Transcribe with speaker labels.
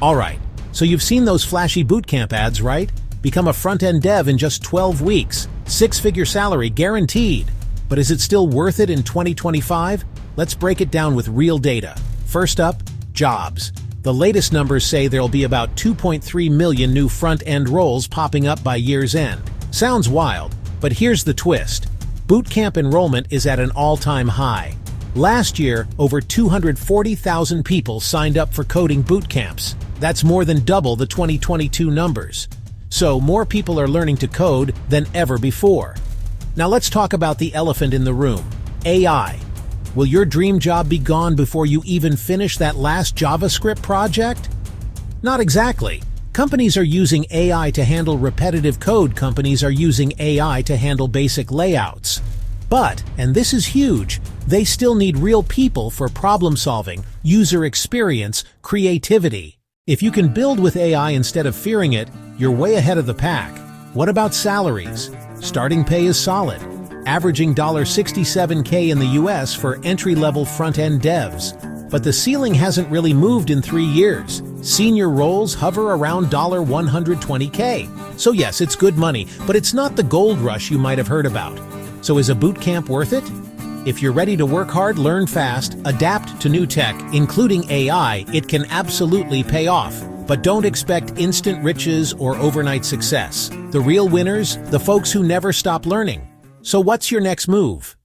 Speaker 1: Alright, so you've seen those flashy bootcamp ads, right? Become a front-end dev in just 12 weeks. Six-figure salary guaranteed. But is it still worth it in 2025? Let's break it down with real data. First up, jobs. The latest numbers say there'll be about 2.3 million new front-end roles popping up by year's end. Sounds wild, but here's the twist. Bootcamp enrollment is at an all-time high. Last year, over 240,000 people signed up for coding bootcamps. That's more than double the 2022 numbers. So more people are learning to code than ever before. Now let's talk about the elephant in the room, AI. Will your dream job be gone before you even finish that last JavaScript project? Not exactly. Companies are using AI to handle repetitive code. Companies are using AI to handle basic layouts. But, and this is huge, they still need real people for problem solving, user experience, creativity. If you can build with AI instead of fearing it, you're way ahead of the pack. What about salaries? Starting pay is solid, averaging $67K in the US for entry-level front-end devs. But the ceiling hasn't really moved in 3 years. Senior roles hover around $120K. So yes, it's good money, but it's not the gold rush you might have heard about. So is a bootcamp worth it? If you're ready to work hard, learn fast, adapt to new tech, including AI, it can absolutely pay off. But don't expect instant riches or overnight success. The real winners, the folks who never stop learning. So what's your next move?